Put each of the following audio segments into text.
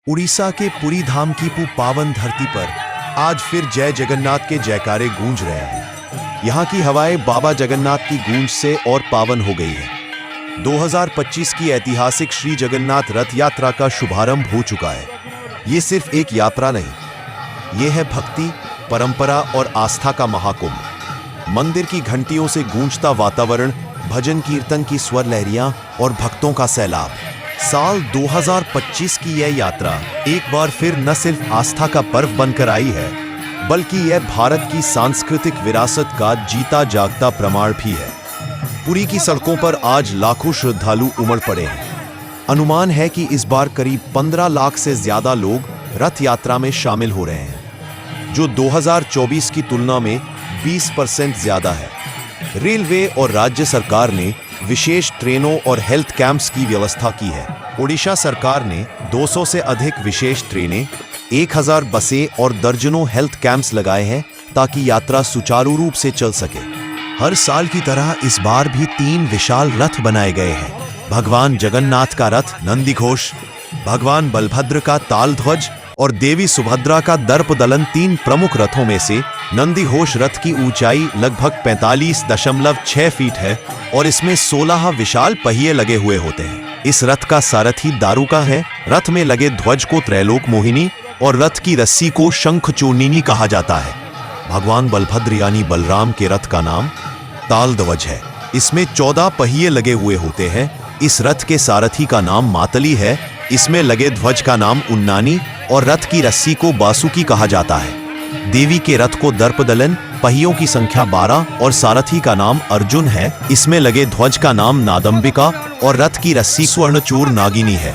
उड़ीसा के पुरी धाम की पावन धरती पर आज फिर जय जगन्नाथ के जयकारे गूंज रहे हैं। यहाँ की हवाएं बाबा जगन्नाथ की गूंज से और पावन हो गई है। 2025 की ऐतिहासिक श्री जगन्नाथ रथ यात्रा का शुभारंभ हो चुका है। ये सिर्फ एक यात्रा नहीं, ये है भक्ति, परंपरा और आस्था का महाकुंभ। मंदिर की घंटियों से गूंजता वातावरण, भजन कीर्तन की स्वर लहरियां और भक्तों का सैलाब। साल 2025 की यह यात्रा एक बार फिर न सिर्फ आस्था का पर्व बनकर आई है, बल्कि यह भारत की सांस्कृतिक विरासत का जीता जागता प्रमाण भी है। पुरी की सड़कों पर आज लाखों श्रद्धालु उमड़ पड़े हैं। अनुमान है कि इस बार करीब 15 लाख से ज्यादा लोग रथ यात्रा में शामिल हो रहे हैं, जो 2024 की तुलना में 20% ज्यादा है। रेलवे और राज्य सरकार ने विशेष ट्रेनों और हेल्थ कैंप्स की व्यवस्था की है। ओडिशा सरकार ने 200 से अधिक विशेष ट्रेनें, 1000 बसें और दर्जनों हेल्थ कैंप्स लगाए हैं ताकि यात्रा सुचारू रूप से चल सके। हर साल की तरह इस बार भी 3 विशाल रथ बनाए गए हैं। भगवान जगन्नाथ का रथ नंदीघोष, भगवान बलभद्र का तालध्वज और देवी सुभद्रा का दर्पदलन 3 प्रमुख रथों में से नंदीघोष रथ की ऊंचाई लगभग 45.6 फीट है और इसमें 16 विशाल पहिए लगे हुए होते हैं। इस रथ का सारथी दारुका है। रथ में लगे ध्वज को त्रैलोक मोहिनी और रथ की रस्सी को शंखचूर्णिनी कहा जाता है। भगवान बलभद्र यानी बलराम के रथ का नाम तालध्वज है। इसमें 14 पहिए लगे हुए होते हैं। इस रथ के सारथी का नाम मातली है। इसमें लगे ध्वज का नाम उन्नानी और रथ की रस्सी को बासुकी कहा जाता है। देवी के रथ को दर्पदलन, पहियों की संख्या 12 और सारथी का नाम अर्जुन है। इसमें लगे ध्वज का नाम नादंबिका और रथ की रस्सी स्वर्णचूर नागिनी है।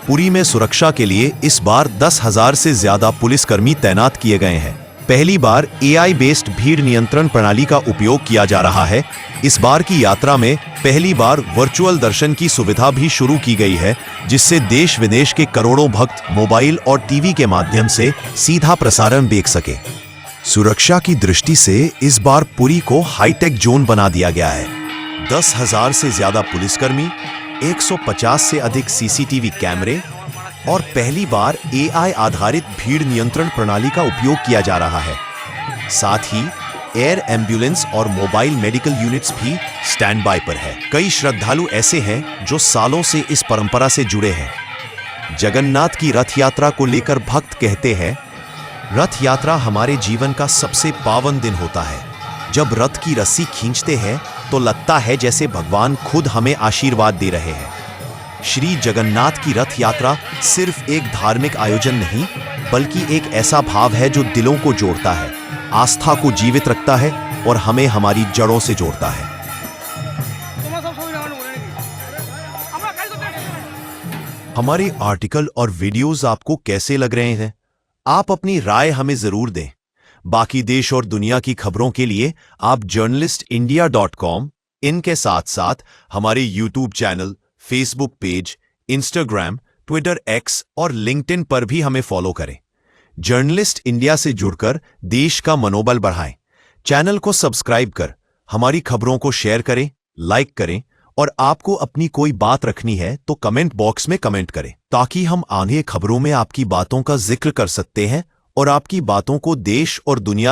पुरी में सुरक्षा के लिए इस बार 10,000 से ज्यादा पुलिसकर्मी तैनात किए गए हैं। पहली बार AI बेस्ड भीड़ नियंत्रण प्रणाली का उपयोग किया जा रहा है। इस बार की यात्रा में पहली बार वर्चुअल दर्शन की सुविधा भी शुरू की गई है, जिससे देश विदेश के करोड़ों भक्त मोबाइल और टीवी के माध्यम से सीधा प्रसारण देख सके। सुरक्षा की दृष्टि से इस बार पुरी को हाईटेक जोन बना दिया गया है। 10,000 से ज्यादा पुलिसकर्मी, 150 से अधिक CCTV कैमरे और पहली बार AI आधारित भीड़ नियंत्रण प्रणाली का उपयोग किया जा रहा है। साथ ही एयर एम्बुलेंस और मोबाइल मेडिकल यूनिट्स भी स्टैंड बाय पर है। कई श्रद्धालु ऐसे हैं जो सालों से इस परंपरा से जुड़े हैं। जगन्नाथ की रथ यात्रा को लेकर भक्त कहते हैं, रथ यात्रा हमारे जीवन का सबसे पावन दिन होता है। जब रथ की रस्सी खींचते हैं तो लगता है जैसे भगवान खुद हमें आशीर्वाद दे रहे हैं। श्री जगन्नाथ की रथ यात्रा सिर्फ एक धार्मिक आयोजन नहीं, बल्कि एक ऐसा भाव है जो दिलों को जोड़ता है, आस्था को जीवित रखता है और हमें हमारी जड़ों से जोड़ता है। हमारे आर्टिकल और वीडियोस आपको कैसे लग रहे हैं? आप अपनी राय हमें जरूर दें। बाकी देश और दुनिया की खबरों के लिए आप journalistindia.com, इनके साथ साथ हमारे YouTube channel, Facebook page, Instagram, Twitter, X और लिंक्डइन पर भी हमें फॉलो करें। जर्नलिस्ट इंडिया से जुड़कर देश का मनोबल बढ़ाएं। चैनल को सब्सक्राइब कर हमारी खबरों को शेयर करें, लाइक करें और आपको अपनी कोई बात रखनी है तो कमेंट बॉक्स में कमेंट करें, ताकि हम आगे खबरों में आपकी बातों का जिक्र कर सकते हैं और आपकी बातों को देश और दुनिया